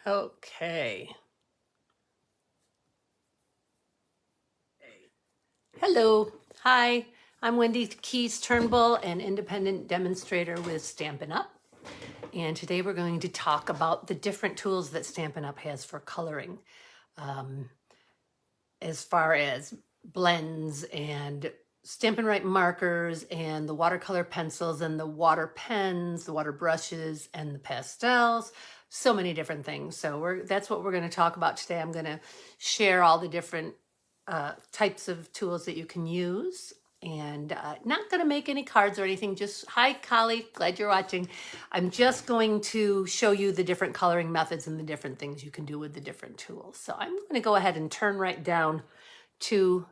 Okay. Hello. Hi. I'm Wendy Keys Turnbull, an independent demonstrator with Stampin' Up. And today we're going to talk about the different tools that Stampin' Up has for coloring, as far as blends and Stampin' Write markers and the watercolor pencils and the water pens, the water brushes and the pastels, so many different things. So that's what we're going to talk about today. I'm going to share all the different types of tools that you can use, and not going to make any cards or anything. Just, hi Collie, glad you're watching. I'm just going to show you the different coloring methods and the different things you can do with the different tools. So I'm going to go ahead and turn right down to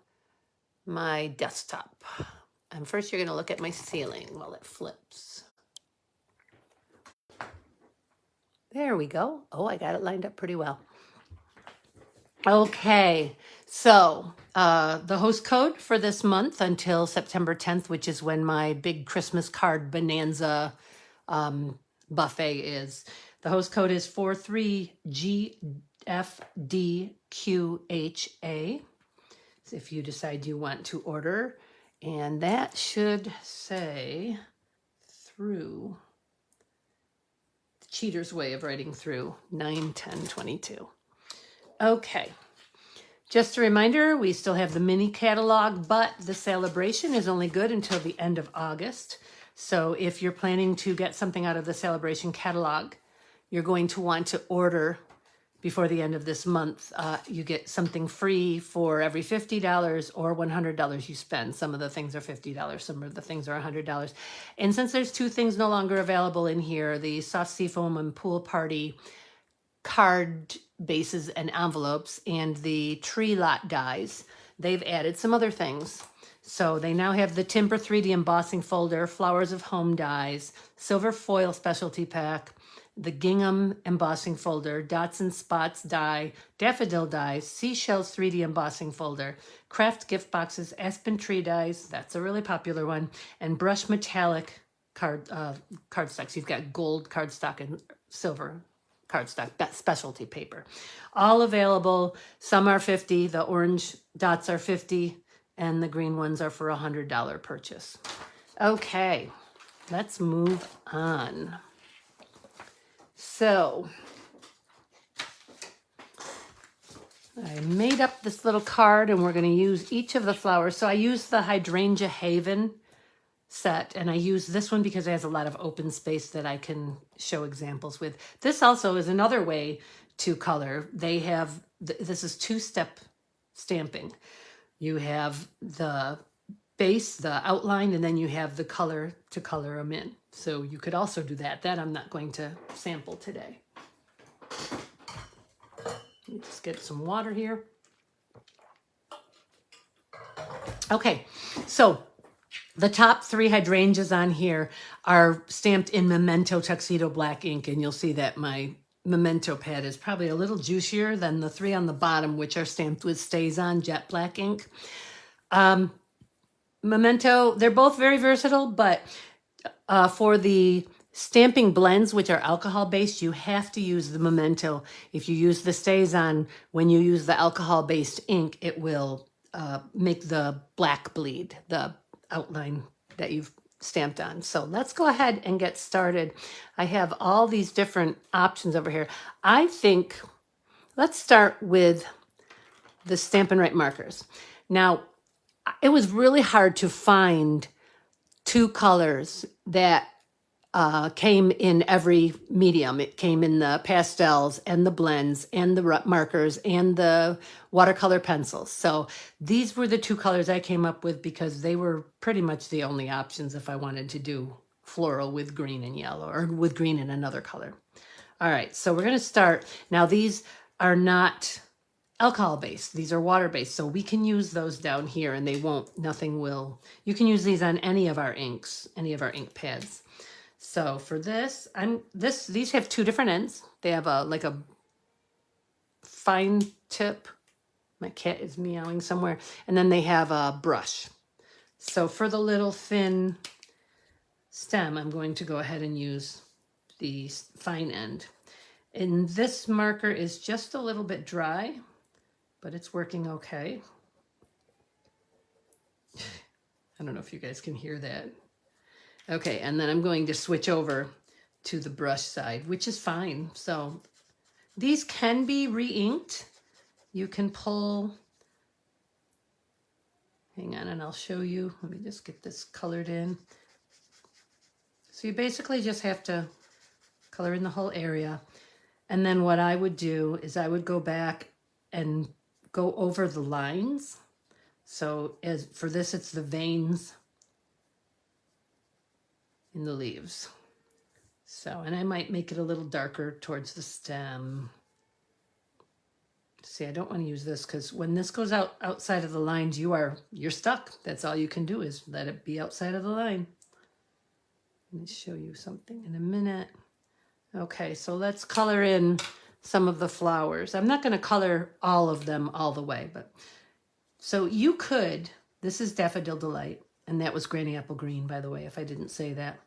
my desktop. And first you're going to look at my ceiling while it flips. There we go. Oh, I got it lined up pretty well. Okay, so the host code for this month until September 10th, which is when my big Christmas card bonanza buffet is. The host code is 43GFDQHA. If you decide you want to order, and that should say through, the cheater's way of writing through 9/10/22. Okay, just a reminder, we still have the mini catalog, but the celebration is only good until the end of August. So if you're planning to get something out of the celebration catalog, you're going to want to order before the end of this month. You get something free for every $50 or $100 you spend. Some of the things are $50, some of the things are $100. And since there's two things no longer available in here, the soft seafoam and pool party card bases and envelopes and the tree lot dies, they've added some other things. So they now have the Timber 3D embossing folder, Flowers of Home dies, silver foil specialty pack, the gingham embossing folder, dots and spots die, daffodil dies, seashells 3D embossing folder, craft gift boxes, aspen tree dies, that's a really popular one, and brush metallic cardstocks. You've got gold cardstock and silver cardstock, that specialty paper. All available. Some are 50, the orange dots are 50, and the green ones are for $100 purchase. Okay, let's move on. So I made up this little card and we're going to use each of the flowers. So I used the Hydrangea Haven set, and I use this one because it has a lot of open space that I can show examples with. This also is another way to color. They have, this is two-step stamping. You have the base, the outline, and then you have the color to color them in. So you could also do that. That I'm not going to sample today. Let me just get some water here. Okay, so the top three hydrangeas on here are stamped in Memento Tuxedo Black ink, and you'll see that my Memento pad is probably a little juicier than the three on the bottom, which are stamped with Stays-On Jet Black ink. Memento, they're both very versatile, but for the stamping blends, which are alcohol-based, you have to use the Memento. If you use the Stays-On, when you use the alcohol-based ink, it will make the black bleed, the outline that you've stamped on. So let's go ahead and get started. I have all these different options over here. I think, let's start with the Stampin' Write markers. Now, it was really hard to find two colors that came in every medium. It came in the pastels and the blends and the markers and the watercolor pencils. So these were the two colors I came up with because they were pretty much the only options if I wanted to do floral with green and yellow, or with green and another color. All right, so we're going to start. Now these are not alcohol based, these are water based, so we can use those down here and they won't, nothing will, you can use these on any of our inks, any of our ink pads. So for this, these have two different ends. They have like a fine tip. My cat is meowing somewhere. And then they have a brush. So for the little thin stem, I'm going to go ahead and use the fine end. And this marker is just a little bit dry, but it's working okay. I don't know if you guys can hear that. Okay, and then I'm going to switch over to the brush side, which is fine. So these can be re-inked. You can pull, hang on, and I'll show you. Let me just get this colored in. So you basically just have to color in the whole area. And then what I would do is I would go back and go over the lines. So as for this, it's the veins in the leaves. So, and I might make it a little darker towards the stem. See, I don't want to use this because when this goes outside of the lines, you're stuck. That's all you can do is let it be outside of the line. Let me show you something in a minute. Okay, so let's color in some of the flowers. I'm not going to color all of them all the way, but so you could, this is Daffodil Delight, and that was Granny Apple Green, by the way, if I didn't say that.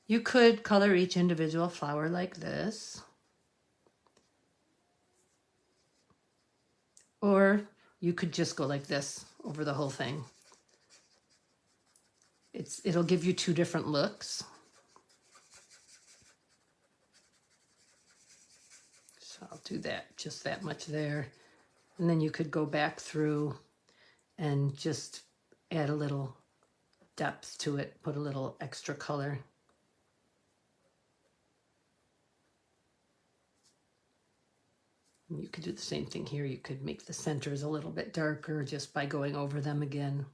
You could color each individual flower like this. Or you could just go like this over the whole thing. It'll give you two different looks. So I'll do that, just that much there. And then you could go back through and just add a little depth to it, put a little extra color. You could do the same thing here. You could make the centers a little bit darker just by going over them again.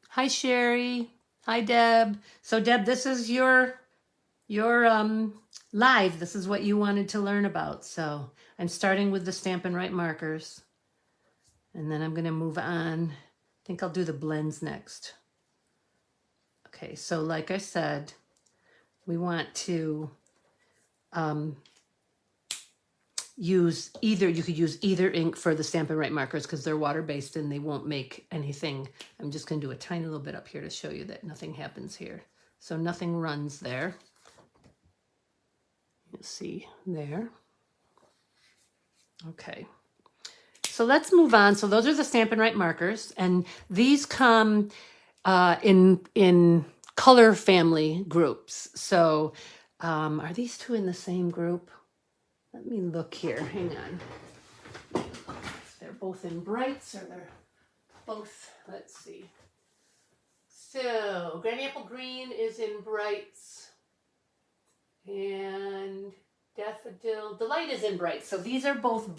Hi, Sherry. Hi, Deb. So, Deb, this is your live. This is what you wanted to learn about. So I'm starting with the Stampin' Right markers. And then I'm going to move on. I think I'll do the blends next. Okay, so like I said, we want to use either, you could use either ink for the Stampin' Right markers because they're water-based and they won't make anything. I'm just going to do a tiny little bit up here to show you that nothing happens here. So nothing runs there. You'll see there. Okay. So let's move on. So those are the Stampin' Right markers, and these come in color family groups. So are these two in the same group? Let me look here. Hang on. They're both in brights, or they're both, let's see. So Granny Apple Green is in brights, and Daffodil Delight is in brights. So these are both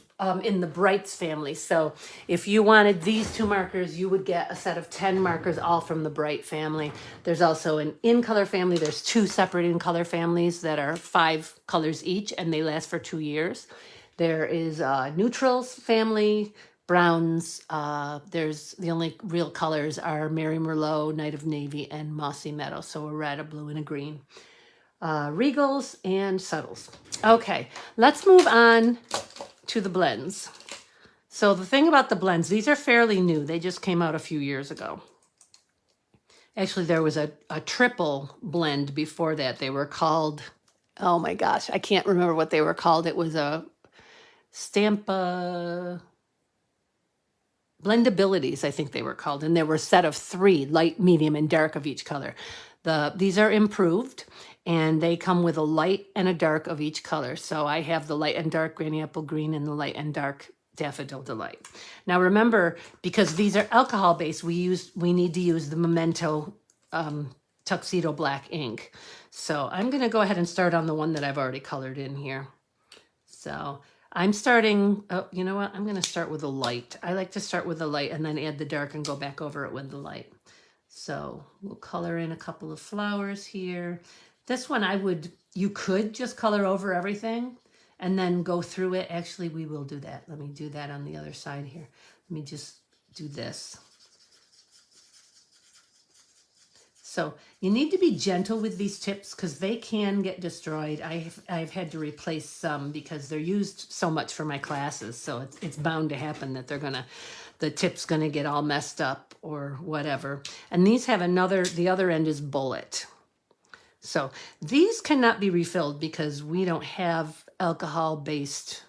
in the brights family. So if you wanted these two markers, you would get a set of 10 markers, all from the bright family. There's also an in color family. There's two separate in color families that are 5 colors each, and they last for 2 years. There is neutrals family, browns. There's the only real colors are Mary Merlot, Night of Navy, and Mossy Meadow. So a red, a blue, and a green. Regals and subtles. Okay, let's move on to the blends. So the thing about the blends, these are fairly new. They just came out a few years ago. Actually, there was a triple blend before that. They were called, oh my gosh, I can't remember what they were called. It was a Blendabilities, I think they were called. And there were a set of 3, light, medium, and dark of each color. These are improved, and they come with a light and a dark of each color. So I have the light and dark Granny Apple Green and the light and dark Daffodil Delight. Now remember, because these are alcohol based, we need to use the Memento Tuxedo Black ink. So I'm going to go ahead and start on the one that I've already colored in here. So I'm starting, oh, you know what? I'm going to start with the light. I like to start with the light and then add the dark and go back over it with the light. So we'll color in a couple of flowers here. This one you could just color over everything and then go through it. Actually, we will do that. Let me do that on the other side here. Let me just do this. So you need to be gentle with these tips because they can get destroyed. I've had to replace some because they're used so much for my classes. So it's bound to happen that the tip's gonna get all messed up or whatever. And these have the other end is bullet. So these cannot be refilled because we don't have alcohol-based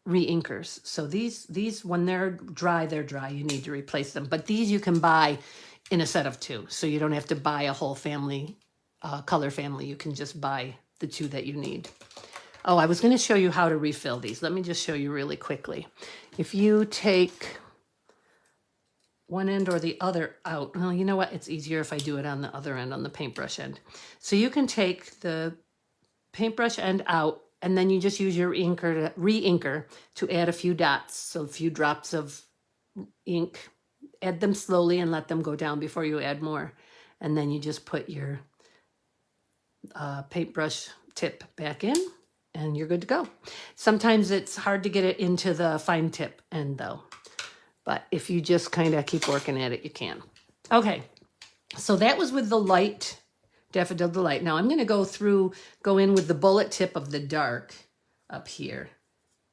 re-inkers. So these when they're dry, you need to replace them. But these you can buy in a set of 2. So you don't have to buy a whole family, color family. You can just buy the 2 that you need. Oh, I was going to show you how to refill these. Let me just show you really quickly. If you take one end or the other out, well, you know what? It's easier if I do it on the other end, on the paintbrush end. So you can take the paintbrush end out, and then you just use your re-inker to add a few dots. So a few drops of ink, add them slowly and let them go down before you add more. And then you just put your paintbrush tip back in and you're good to go. Sometimes it's hard to get it into the fine tip end though. But if you just kind of keep working at it, you can. Okay, so that was with the light, Daffodil Delight. Now I'm going to go in with the bullet tip of the dark up here.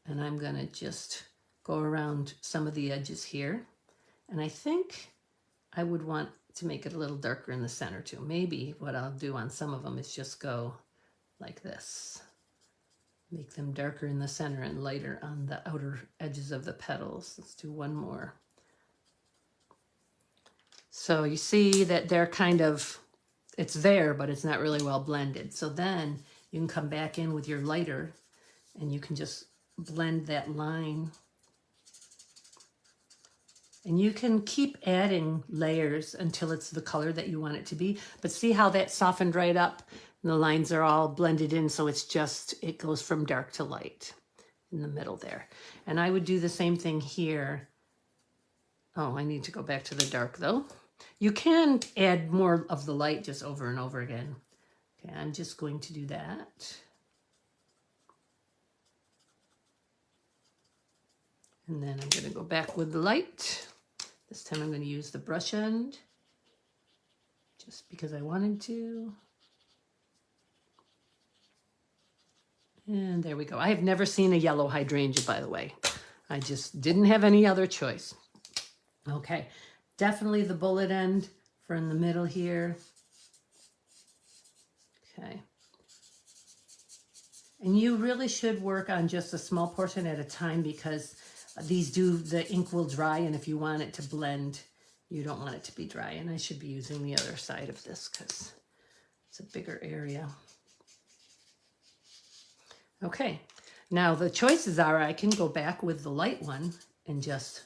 And I'm going to just go around some of the edges here. And I think I would want to make it a little darker in the center too. Maybe what I'll do on some of them is just go like this. Make them darker in the center and lighter on the outer edges of the petals. Let's do one more. So you see that they're kind of, it's there, but it's not really well blended. So then you can come back in with your lighter and you can just blend that line. And you can keep adding layers until it's the color that you want it to be. But see how that softened right up? And the lines are all blended in, so it's just, it goes from dark to light in the middle there. And I would do the same thing here. Oh, I need to go back to the dark though. You can add more of the light just over and over again. Okay, I'm just going to do that. And then I'm going to go back with the light. This time I'm going to use the brush end just because I wanted to. And there we go. I have never seen a yellow hydrangea, by the way. I just didn't have any other choice. Okay, definitely the bullet end for in the middle here. Okay. And you really should work on just a small portion at a time because the ink will dry, and if you want it to blend, you don't want it to be dry. And I should be using the other side of this because it's a bigger area. Okay, now the choices are I can go back with the light one and just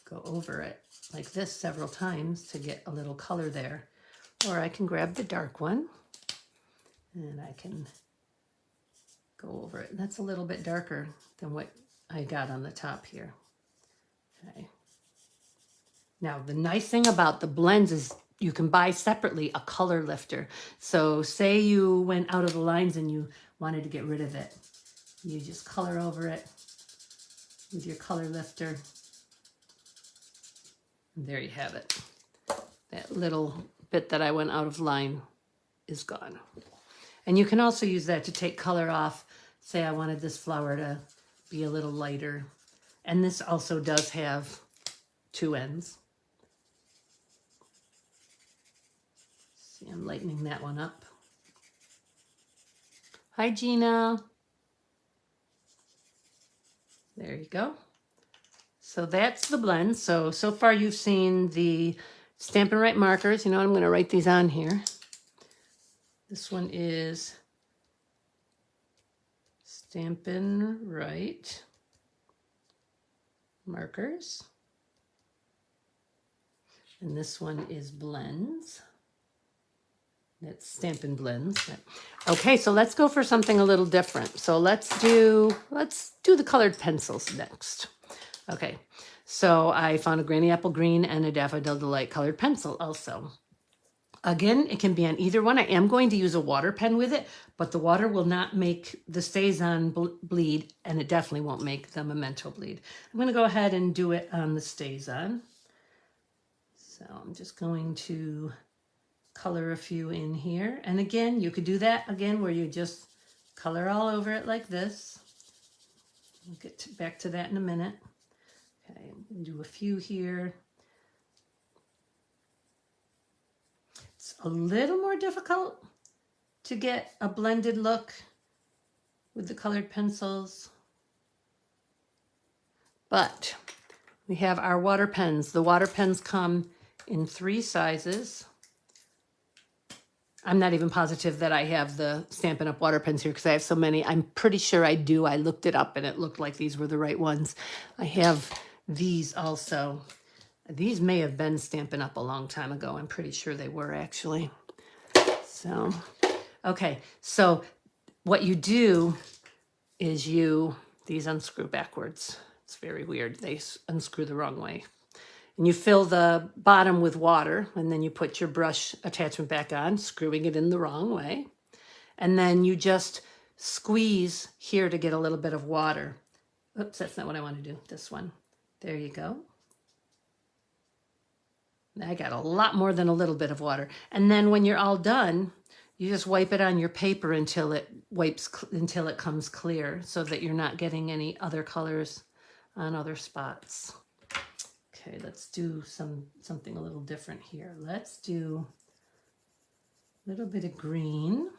go over it like this several times to get a little color there. Or I can grab the dark one and I can go over it. That's a little bit darker than what I got on the top here. Okay. Now the nice thing about the blends is you can buy separately a color lifter. So say you went out of the lines and you wanted to get rid of it. You just color over it with your color lifter. And there you have it. That little bit that I went out of line is gone. And you can also use that to take color off. Say I wanted this flower to be a little lighter. And this also does have 2 ends. See, I'm lightening that one up. Hi, Gina. There you go. So that's the blend. So far you've seen the Stampin' Right markers. You know, I'm going to write these on here. This one is Stampin' Right markers. And this one is blends. That's Stampin' Blends. Okay, so let's go for something a little different. So let's do the colored pencils next. Okay, so I found a Granny Apple Green and a Daffodil Delight colored pencil also. Again, it can be on either one. I am going to use a water pen with it, but the water will not make the StazOn bleed, and it definitely won't make the Memento bleed. I'm going to go ahead and do it on the StazOn. So I'm just going to color a few in here. And again, you could do that again where you just color all over it like this. We'll get back to that in a minute. Okay, I'm going to do a few here. It's It's a little more difficult to get a blended look with the colored pencils. But we have our water pens. The water pens come in 3 sizes. I'm not even positive that I have the Stampin' Up! Water pens here because I have so many. I'm pretty sure I do. I looked it up and it looked like these were the right ones. I have these also. These may have been Stampin' Up! A long time ago. I'm pretty sure they were actually. So, okay. So what you do is these unscrew backwards. It's very weird. They unscrew the wrong way. And you fill the bottom with water, and then you put your brush attachment back on, screwing it in the wrong way. And then you just squeeze here to get a little bit of water. Oops, that's not what I want to do. This one. There you go. I got a lot more than a little bit of water. And then when you're all done, you just wipe it on your paper until it comes clear, so that you're not getting any other colors on other spots. Okay, let's do something a little different here. Let's do a little bit of green.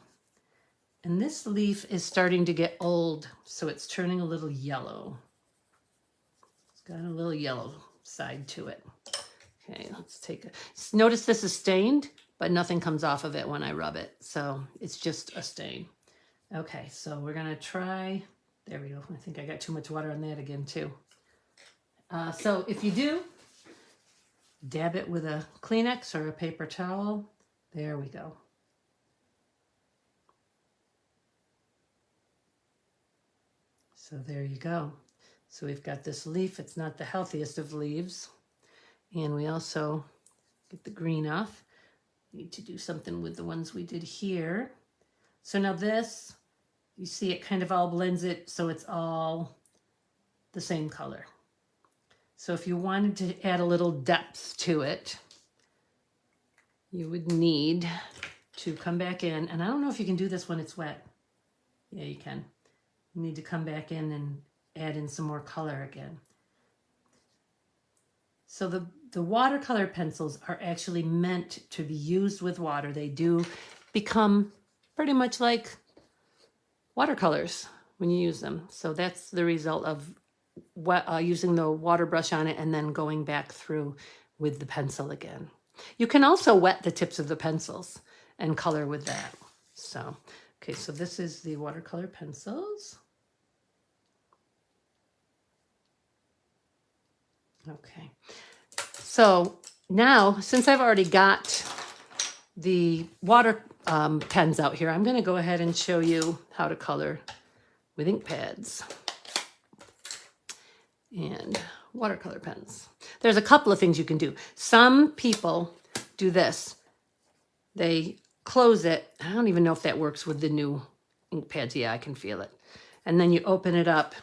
And this leaf is starting to get old, so it's turning a little yellow. It's got a little yellow side to it. Okay, let's take notice this is stained, but nothing comes off of it when I rub it. So it's just a stain. Okay, so we're gonna try, there we go. I think I got too much water on that again too. So if you do, dab it with a Kleenex or a paper towel. There we go. So there you go. So we've got this leaf. It's not the healthiest of leaves. And we also get the green off. Need to do something with the ones we did here. So now this, you see it kind of all blends it so it's all the same color. So if you wanted to add a little depth to it, you would need to come back in. And I don't know if you can do this when it's wet. Yeah, you can. You need to come back in and add in some more color again. So the watercolor pencils are actually meant to be used with water. They do become pretty much like watercolors when you use them. So that's the result of using the water brush on it and then going back through with the pencil again. You can also wet the tips of the pencils and color with that. So, okay, so this is the watercolor pencils. Okay, so now since I've already got the water pens out here, I'm going to go ahead and show you how to color with ink pads and watercolor pens. There's a couple of things you can do. Some people do this. They close it. I don't even know if that works with the new ink pads. Yeah, I can feel it. And then you open it up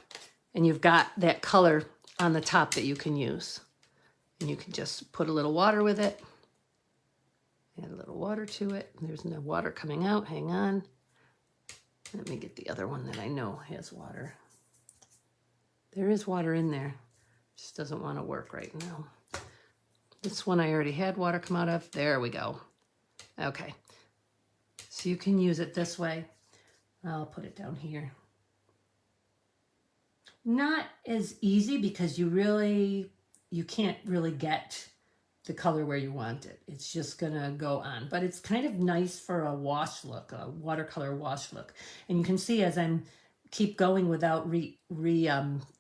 and you've got that color on the top that you can use. And you can just put a little water with it. Add a little water to it. There's no water coming out. Hang on. Let me get the other one that I know has water. There is water in there. Just doesn't want to work right now. This one I already had water come out of. There we go. Okay. So you can use it this way. I'll put it down here. Not as easy because you can't really get the color where you want it. It's just gonna go on, but it's kind of nice for a wash look, a watercolor wash look. And you can see as I'm keep going without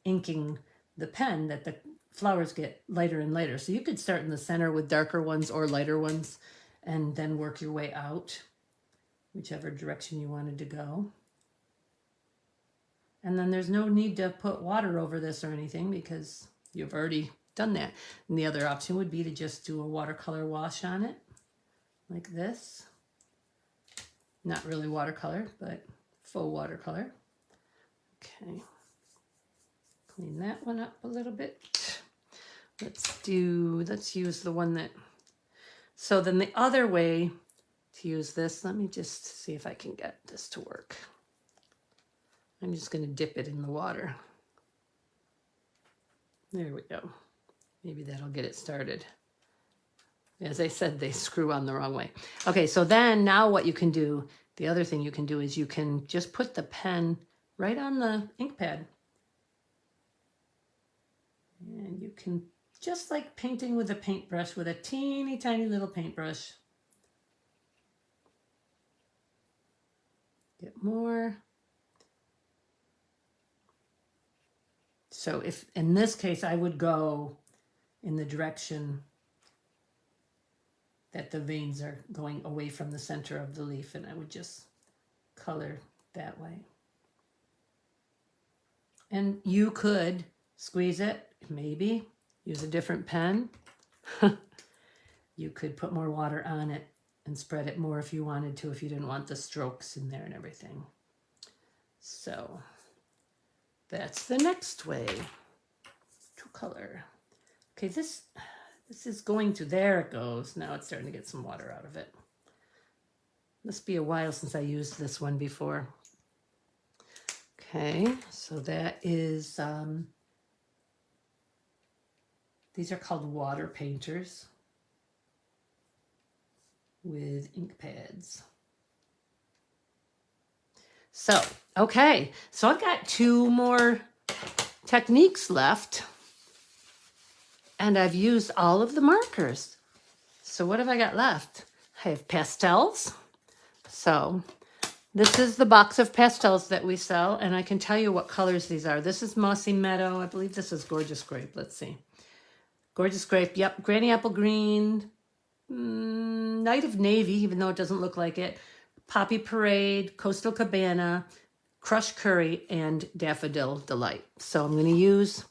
inking the pen that the flowers get lighter and lighter. So you could start in the center with darker ones or lighter ones and then work your way out, whichever direction you wanted to go. And then there's no need to put water over this or anything because you've already done that. And the other option would be to just do a watercolor wash on it like this. Not really watercolor, but faux watercolor. Okay. Clean that one up a little bit. Let's use the one that, so then the other way to use this, let me just see if I can get this to work. I'm just going to dip it in the water. There we go. Maybe that'll get it started. As I said, they screw on the wrong way. Okay, so then now what you can do, the other thing you can do is you can just put the pen right on the ink pad. And you can, just like painting with a paintbrush, with a teeny tiny little paintbrush. Get more. So if, in this case, I would go in the direction that the veins are going away from the center of the leaf, and I would just color that way. And you could squeeze it, maybe use a different pen. You could put more water on it and spread it more if you wanted to, if you didn't want the strokes in there and everything. So that's the next way to color. Okay, this is going to, there it goes. Now it's starting to get some water out of it. Must be a while since I used this one before. Okay, so that is, these are called water painters with ink pads. So, okay, so I've got 2 more techniques left, and I've used all of the markers. So what have I got left? I have pastels. So this is the box of pastels that we sell, and I can tell you what colors these are. This is Mossy Meadow. I believe this is Gorgeous Grape. Let's see. Gorgeous Grape, yep. Granny Apple Green, Night of Navy, even though it doesn't look like it. Poppy Parade, Coastal Cabana, Crushed Curry, and Daffodil Delight. So I'm going to use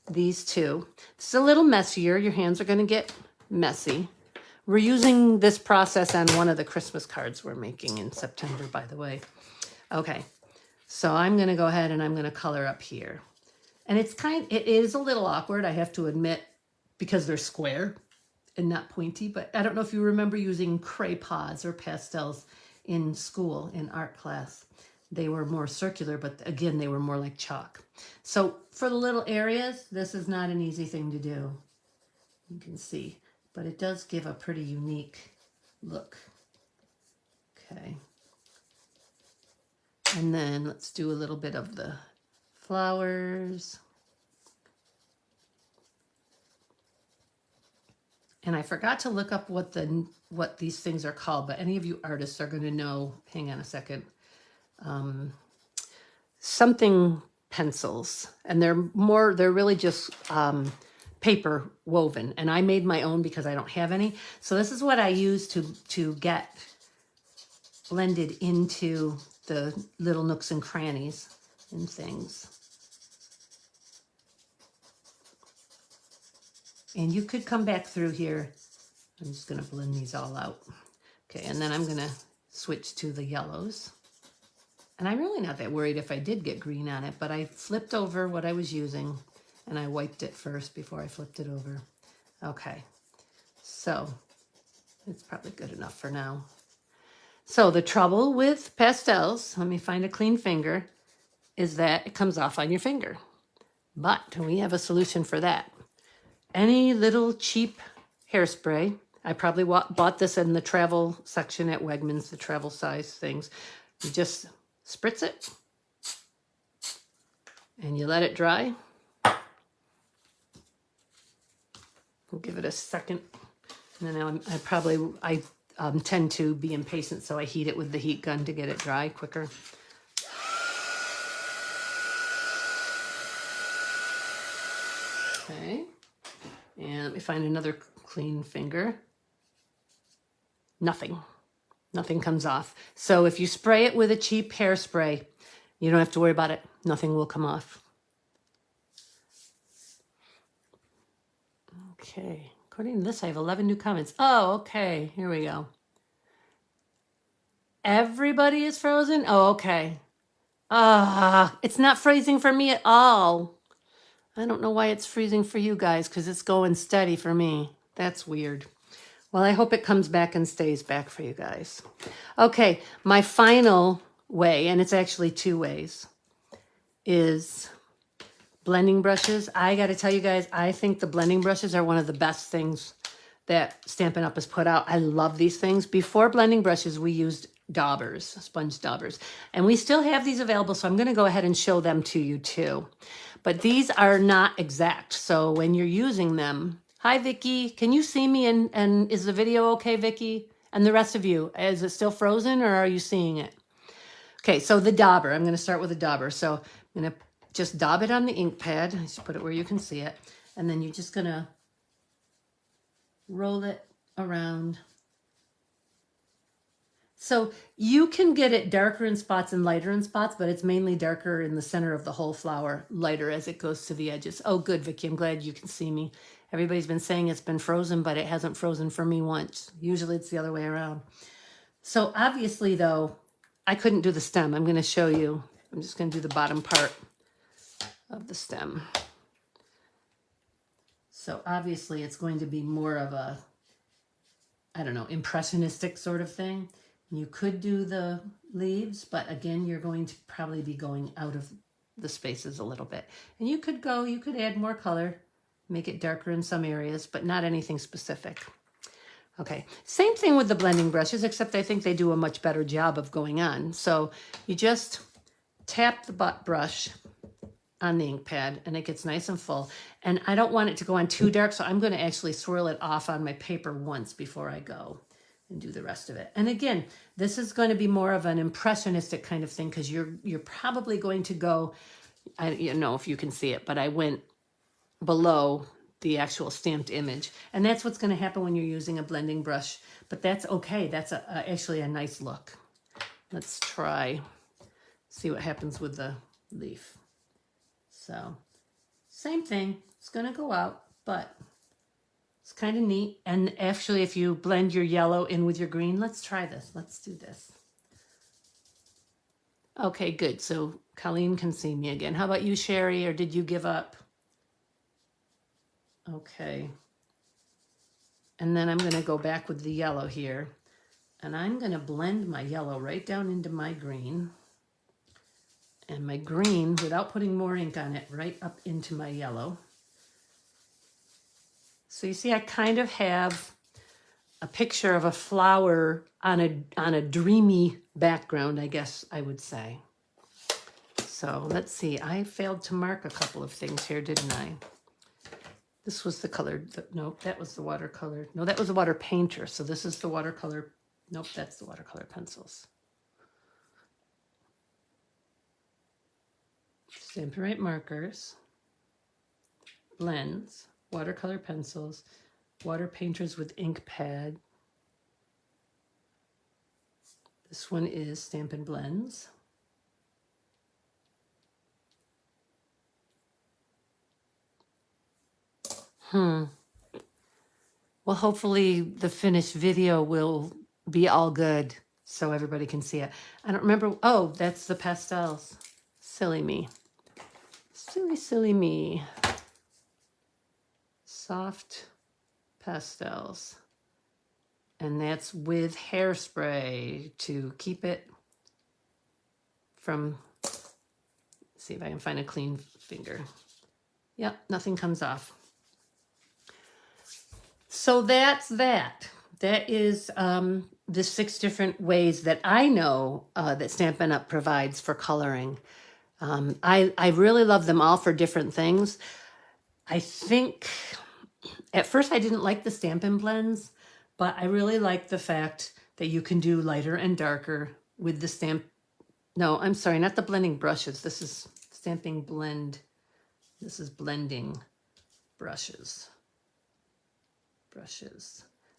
these 2. This is a little messier. Your hands are going to get messy. We're using this process on one of the Christmas cards we're making in September, by the way. Okay, so I'm going to go ahead and I'm going to color up here. And it is a little awkward, I have to admit, because they're square and not pointy. But I don't know if you remember using crayons or pastels in school, in art class. They were more circular, but again, they were more like chalk. So for the little areas, this is not an easy thing to do. You can see, but it does give a pretty unique look. Okay. And then let's do a little bit of the flowers. And I forgot to look up what these things are called, but any of you artists are going to know. Hang on a second. Something pencils, and they're really just paper woven. And I made my own because I don't have any. So this is what I use to get blended into the little nooks and crannies and things. And you could come back through here. I'm just going to blend these all out. Okay, and then I'm going to switch to the yellows. And I'm really not that worried if I did get green on it, but I flipped over what I was using and I wiped it first before I flipped it over. Okay, so it's probably good enough for now. So the trouble with pastels, let me find a clean finger, is that it comes off on your finger. But we have a solution for that. Any little cheap hairspray. I probably bought this in the travel section at Wegmans, the travel size things. You just spritz it and you let it dry. We'll give it a second. And then I tend to be impatient, so I heat it with the heat gun to get it dry quicker. Okay. And let me find another clean finger. Nothing comes off. So if you spray it with a cheap hairspray, you don't have to worry about it. Nothing will come off. Okay, according to this, I have 11 new comments. Oh, okay, here we go. Everybody is frozen? Oh, okay. It's not freezing for me at all. I don't know why it's freezing for you guys, because it's going steady for me. That's weird. Well, I hope it comes back and stays back for you guys. Okay, my final way, and it's actually 2 ways, is blending brushes. I got to tell you guys, I think the blending brushes are one of the best things that Stampin' Up! Has put out. I love these things. Before blending brushes, we used daubers, sponge daubers. And we still have these available, so I'm going to go ahead and show them to you too. But these are not exact. So when you're using them, hi, Vicky, can you see me? And is the video okay, Vicky? And the rest of you, is it still frozen or are you seeing it? Okay, so the dauber, I'm going to start with a dauber. So I'm going to just daub it on the ink pad. Just put it where you can see it. And then you're just going to roll it around. So you can get it darker in spots and lighter in spots, but it's mainly darker in the center of the whole flower, lighter as it goes to the edges. Oh, good, Vicky. I'm glad you can see me. Everybody's been saying it's been frozen, but it hasn't frozen for me once. Usually it's the other way around. So obviously, though, I couldn't do the stem. I'm going to show you. I'm just going to do the bottom part of the stem. So obviously it's going to be more of a, I don't know, impressionistic sort of thing. You could do the leaves, but again, you're going to probably be going out of the spaces a little bit. And you could add more color, make it darker in some areas, but not anything specific. Okay, same thing with the blending brushes, except I think they do a much better job of going on. So you just tap the butt brush on the ink pad and it gets nice and full. And I don't want it to go on too dark, so I'm going to actually swirl it off on my paper once before I go and do the rest of it. And again, this is going to be more of an impressionistic kind of thing because you're probably going to go, I don't know if you can see it, but I went below the actual stamped image. And that's what's going to happen when you're using a blending brush. But that's okay. That's actually a nice look. Let's try, see what happens with the leaf. So same thing. It's going to go out, but it's kind of neat. And actually, if you blend your yellow in with your green, let's try this. Let's do this. Okay, good. So Colleen can see me again. How about you, Sherry, or did you give up? Okay. And then I'm going to go back with the yellow here. And I'm going to blend my yellow right down into my green. And my green, without putting more ink on it, right up into my yellow. So you see, I kind of have a picture of a flower on a dreamy background, I guess I would say. So let's see. I failed to mark a couple of things here, didn't I? This was the colored, nope, that was the watercolor. No, that was the water painter. So this is the watercolor. Nope, that's the watercolor pencils. Stampin' Right markers, blends, watercolor pencils, water painters with ink pad. This one is Stampin' Blends. Well, hopefully the finished video will be all good so everybody can see it. I don't remember. Oh, that's the pastels. Silly me. Silly, silly me. Soft pastels. And that's with hairspray to keep it from, see if I can find a clean finger. Yep, nothing comes off. So that's that. That is the 6 different ways that I know that Stampin' Up! Provides for coloring. I really love them all for different things. I think at first I didn't like the Stampin' Blends, but I really like the fact that you can do lighter and darker with the stamp. No, I'm sorry, not the blending brushes. This is stamping blend. This is blending brushes.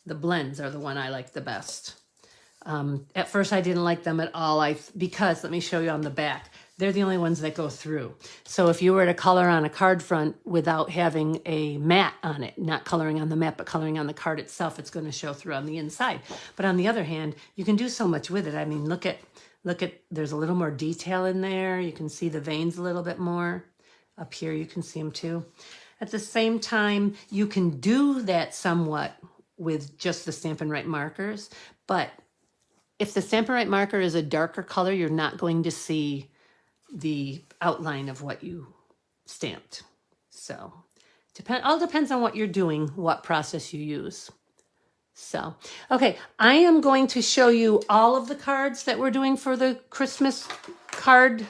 The blends are the one I like the best. At first I didn't like them at all because let me show you on the back. They're the only ones that go through. So if you were to color on a card front without having a mat on it, not coloring on the mat, but coloring on the card itself, it's going to show through on the inside. But on the other hand, you can do so much with it. I mean, look at, there's a little more detail in there. You can see the veins a little bit more. Up here, you can see them too. At the same time, you can do that somewhat with just the Stampin' Right markers. But if the Stampin' Right marker is a darker color, you're not going to see the outline of what you stamped. So all depends on what you're doing, what process you use. So, okay, I am going to show you all of the cards that we're doing for the Christmas card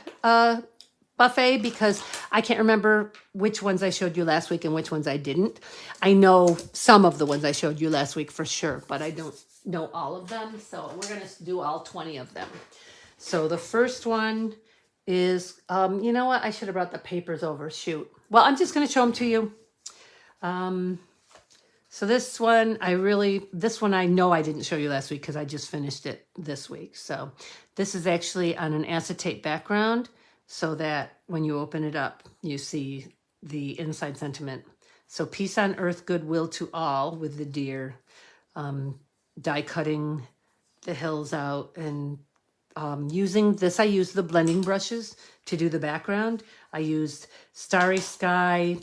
buffet because I can't remember which ones I showed you last week and which ones I didn't. I know some of the ones I showed you last week for sure, but I don't know all of them. So we're going to do all 20 of them. So the first one is, you know what? I should have brought the papers over. Shoot. Well, I'm just going to show them to you. So this one, I know I didn't show you last week because I just finished it this week. So this is actually on an acetate background so that when you open it up, you see the inside sentiment. So peace on earth, goodwill to all with the deer, die cutting the hills out and using this, I used the blending brushes to do the background. I used Starry Sky,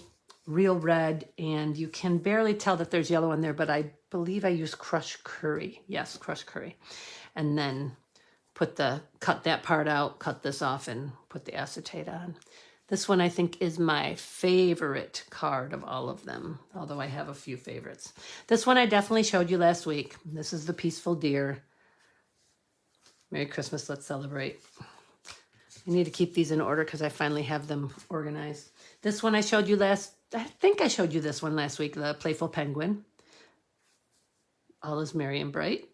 Real Red, and you can barely tell that there's yellow in there, but I believe I used Crushed Curry. Yes, Crushed Curry. And then cut that part out, cut this off, and put the acetate on. This one I think is my favorite card of all of them, although I have a few favorites. This one I definitely showed you last week. This is the Peaceful Deer. Merry Christmas, let's celebrate. I need to keep these in order because I finally have them organized. This one I showed you I think I showed you this one last week, the Playful Penguin. All is merry and bright.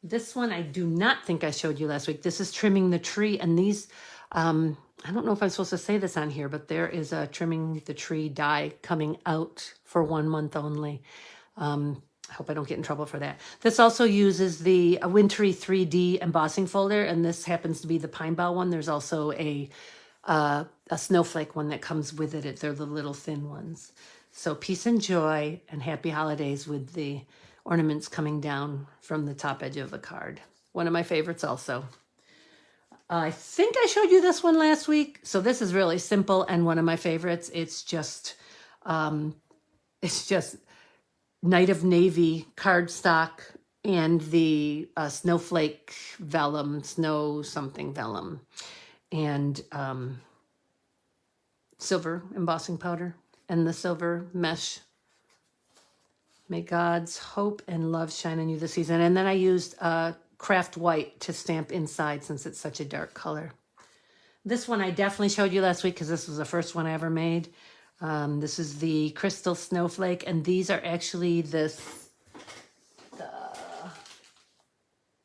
This one I do not think I showed you last week. This is Trimming the Tree, and these, I don't know if I'm supposed to say this on here, but there is a Trimming the Tree die coming out for 1 month only. I hope I don't get in trouble for that. This also uses the Wintry 3D embossing folder, and this happens to be the Pine Bough one. There's also a snowflake one that comes with it. They're the little thin ones. So peace and joy and happy holidays with the ornaments coming down from the top edge of the card. One of my favorites also. I think I showed you this one last week. So this is really simple and one of my favorites. It's just Night of Navy cardstock and the snowflake vellum, snow something vellum, and silver embossing powder and the silver mesh. May God's hope and love shine on you this season. And then I used craft white to stamp inside since it's such a dark color. This one I definitely showed you last week because this was the first one I ever made. This is the Crystal Snowflake, and these are actually the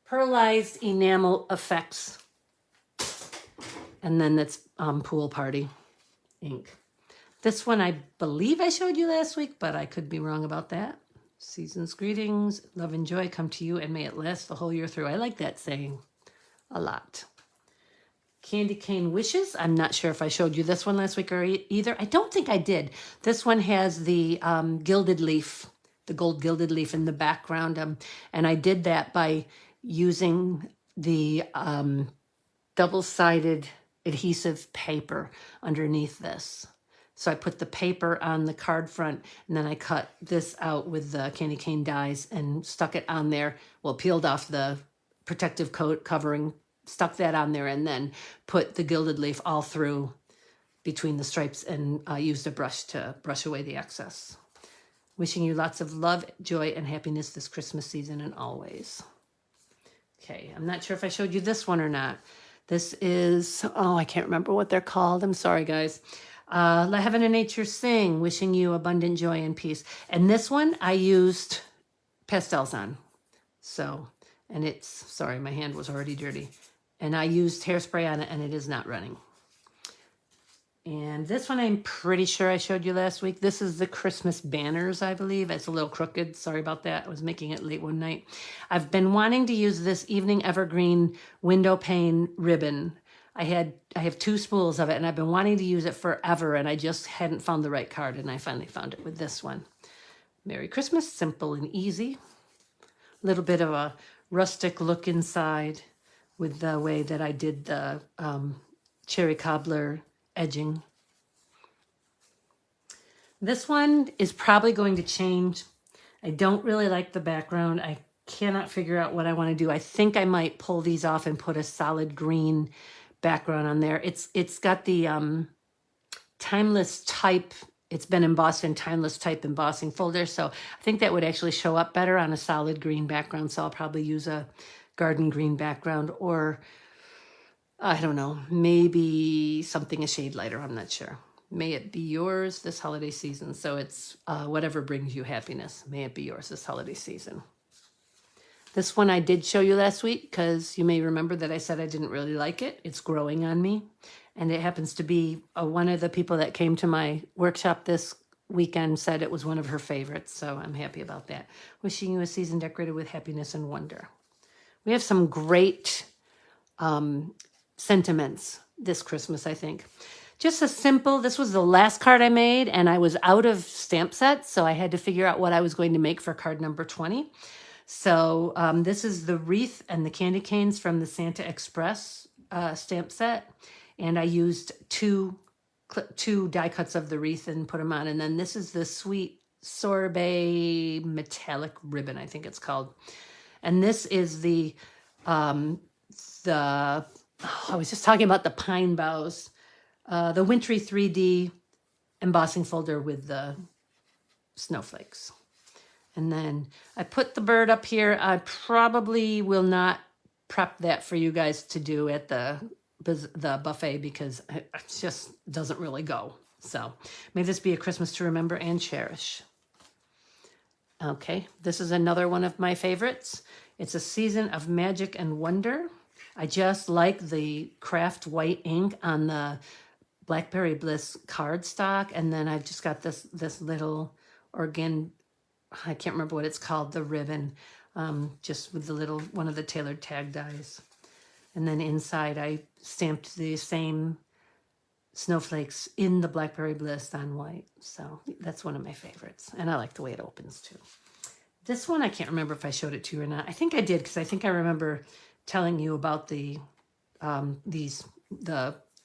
pearlized enamel effects. And then that's Pool Party ink. This one I believe I showed you last week, but I could be wrong about that. Season's greetings, love and joy come to you, and may it last the whole year through. I like that saying a lot. Candy Cane Wishes. I'm not sure if I showed you this one last week or either. I don't think I did. This one has the gilded leaf, the gold gilded leaf in the background. And I did that by using the double-sided adhesive paper underneath this. So I put the paper on the card front, and then I cut this out with the candy cane dies and stuck it on there. Well, peeled off the protective coat covering, stuck that on there, and then put the gilded leaf all through between the stripes and used a brush to brush away the excess. Wishing you lots of love, joy, and happiness this Christmas season and always. Okay, I'm not sure if I showed you this one or not. This is, I can't remember what they're called. I'm sorry, guys. Let Heaven and Nature Sing, wishing you abundant joy and peace. And this one I used pastels on. So, and it's, sorry, my hand was already dirty. And I used hairspray on it, and it is not running. And this one I'm pretty sure I showed you last week. This is the Christmas banners, I believe. It's a little crooked. Sorry about that. I was making it late one night. I've been wanting to use this Evening Evergreen window pane ribbon. I have 2 spools of it, and I've been wanting to use it forever, and I just hadn't found the right card, and I finally found it with this one. Merry Christmas, simple and easy. A little bit of a rustic look inside with the way that I did the cherry cobbler edging. This one is probably going to change. I don't really like the background. I cannot figure out what I want to do. I think I might pull these off and put a solid green background on there. It's got the timeless type it's been embossed in timeless type embossing folder. So I think that would actually show up better on a solid green background. So I'll probably use a garden green background, or I don't know, maybe something a shade lighter. I'm not sure. May it be yours this holiday season. So it's whatever brings you happiness. May it be yours this holiday season. This one I did show you last week because you may remember that I said I didn't really like it. It's growing on me. And it happens to be one of the people that came to my workshop this weekend said it was one of her favorites. So I'm happy about that. Wishing you a season decorated with happiness and wonder. We have some great sentiments this Christmas, I think. Just a simple, this was the last card I made, and I was out of stamp sets, so I had to figure out what I was going to make for card number 20. So this is the wreath and the candy canes from the Santa Express stamp set. And I used two die cuts of the wreath and put them on. And then this is the sweet sorbet metallic ribbon, I think it's called. And this is I was just talking about the pine boughs, the wintry 3D embossing folder with the snowflakes. And then I put the bird up here. I probably will not prep that for you guys to do at the buffet because it just doesn't really go. So may this be a Christmas to remember and cherish. Okay, this is another one of my favorites. It's a season of magic and wonder. I just like the craft white ink on the Blackberry Bliss cardstock. And then I've just got this little I can't remember what it's called, the ribbon, just with the little, one of the tailored tag dies. And then inside I stamped the same snowflakes in the Blackberry Bliss on white. So that's one of my favorites. And I like the way it opens too. This one, I can't remember if I showed it to you or not. I think I did, because I think I remember telling you about the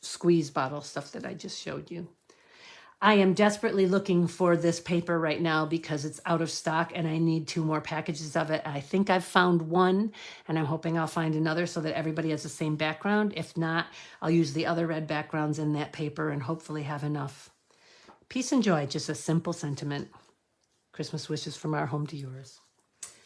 squeeze bottle stuff that I just showed you. I am desperately looking for this paper right now because it's out of stock and I need 2 more packages of it. I think I've found one and I'm hoping I'll find another so that everybody has the same background. If not, I'll use the other red backgrounds in that paper and hopefully have enough. Peace and joy, just a simple sentiment. Christmas wishes from our home to yours.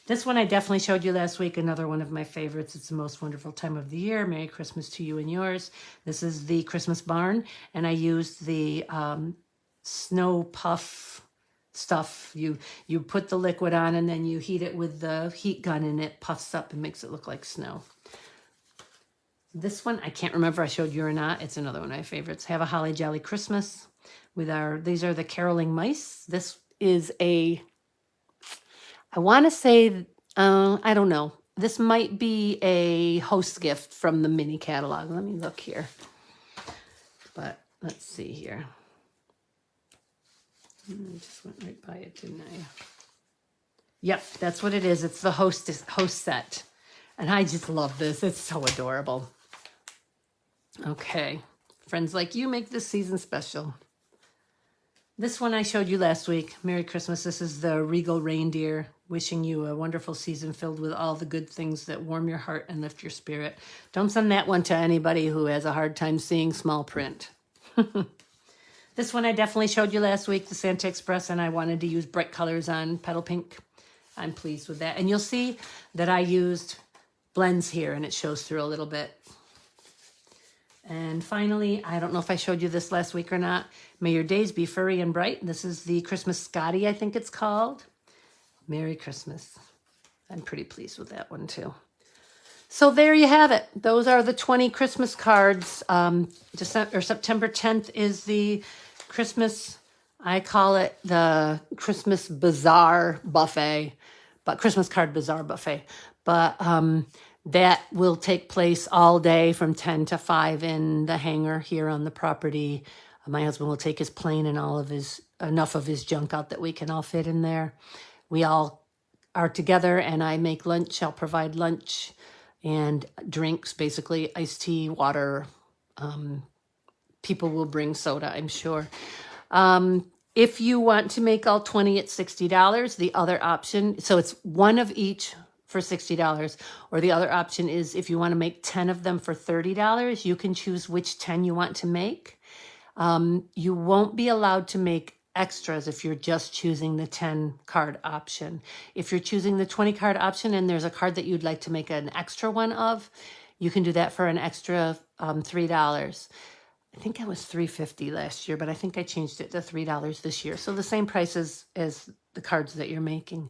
This one I definitely showed you last week, another one of my favorites. It's the most wonderful time of the year. Merry Christmas to you and yours. This is the Christmas barn, and I used the snow puff stuff. You put the liquid on and then you heat it with the heat gun and it puffs up and makes it look like snow. This one, I can't remember if I showed you or not. It's another one of my favorites. Have a Holly Jolly Christmas with these are the caroling mice. This is I want to say, I don't know. This might be a host gift from the mini catalog. Let me look here. But let's see here. I just went right by it, didn't I? Yep, that's what it is. It's the host set. And I just love this. It's so adorable. Okay. Friends like you make this season special. This one I showed you last week. Merry Christmas. This is the Regal Reindeer. Wishing you a wonderful season filled with all the good things that warm your heart and lift your spirit. Don't send that one to anybody who has a hard time seeing small print. This one I definitely showed you last week, the Santa Express, and I wanted to use bright colors on Petal Pink. I'm pleased with that. And you'll see that I used blends here, and it shows through a little bit. And finally, I don't know if I showed you this last week or not. May your days be furry and bright. This is the Christmas Scotty, I think it's called. Merry Christmas. I'm pretty pleased with that one too. So there you have it. Those are the 20 Christmas cards. September 10th is the Christmas, I call it the Christmas Bazaar Buffet, but Christmas Card Bazaar Buffet. But that will take place all day from 10 to 5 in the hangar here on the property. My husband will take his plane and enough of his junk out that we can all fit in there. We all are together and I make lunch. I'll provide lunch and drinks, basically iced tea, water. People will bring soda, I'm sure. If you want to make all 20, it's $60. The other option, so it's one of each for $60, or the other option is if you want to make 10 of them for $30, you can choose which 10 you want to make. You won't be allowed to make extras if you're just choosing the 10 card option. If you're choosing the 20 card option and there's a card that you'd like to make an extra one of, you can do that for an extra $3. I think I was $3.50 last year, but I think I changed it to $3 this year. So the same price as the cards that you're making.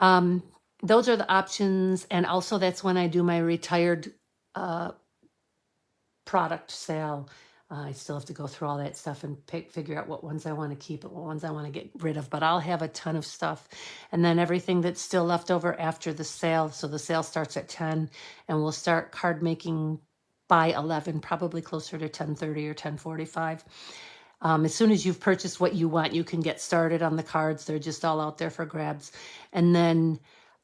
Those are the options. And also that's when I do my retired product sale. I still have to go through all that stuff and figure out what ones I want to keep and what ones I want to get rid of. But I'll have a ton of stuff. And then everything that's still left over after the sale. So the sale starts at 10 and we'll start card making by 11, probably closer to 10:30 or 10:45. As soon as you've purchased what you want, you can get started on the cards. They're just all out there for grabs. And then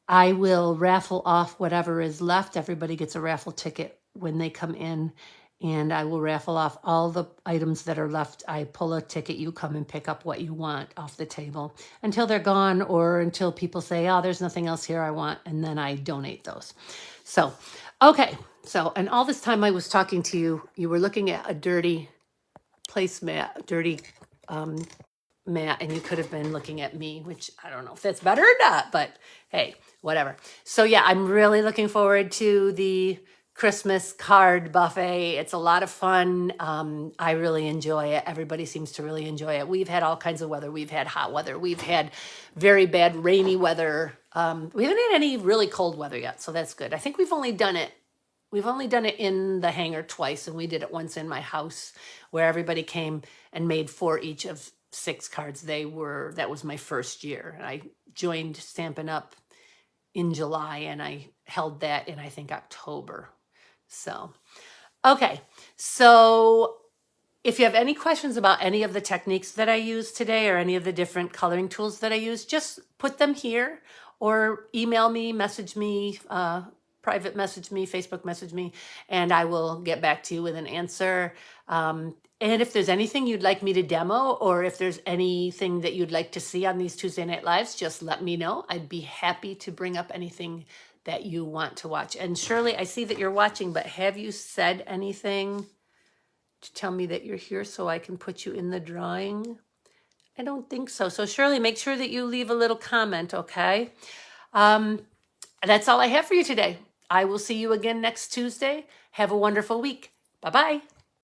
I will raffle off whatever is left. Everybody gets a raffle ticket when they come in. And I will raffle off all the items that are left. I pull a ticket, you come and pick up what you want off the table until they're gone or until people say, oh, there's nothing else here I want. And then I donate those. So, okay. So, and all this time I was talking to you, you were looking at a dirty placemat, dirty mat, and you could have been looking at me, which I don't know if that's better or not, but hey, whatever. So yeah, I'm really looking forward to the Christmas card buffet. It's a lot of fun. I really enjoy it. Everybody seems to really enjoy it. We've had all kinds of weather. We've had hot weather. We've had very bad rainy weather. We haven't had any really cold weather yet, so that's good. I think we've only done it in the hangar twice, and we did it once in my house where everybody came and made 4 each of 6 cards. That was my first year. I joined Stampin' Up in July, and I held that in, I think, October. So, okay. So if you have any questions about any of the techniques that I use today or any of the different coloring tools that I use, just put them here or email me, message me, private message me, Facebook message me, and I will get back to you with an answer. And if there's anything you'd like me to demo or if there's anything that you'd like to see on these Tuesday Night Lives, just let me know. I'd be happy to bring up anything that you want to watch. And Shirley, I see that you're watching, but have you said anything to tell me that you're here so I can put you in the drawing? I don't think so. So Shirley, make sure that you leave a little comment, okay? That's all I have for you today. I will see you again next Tuesday. Have a wonderful week. Bye-bye.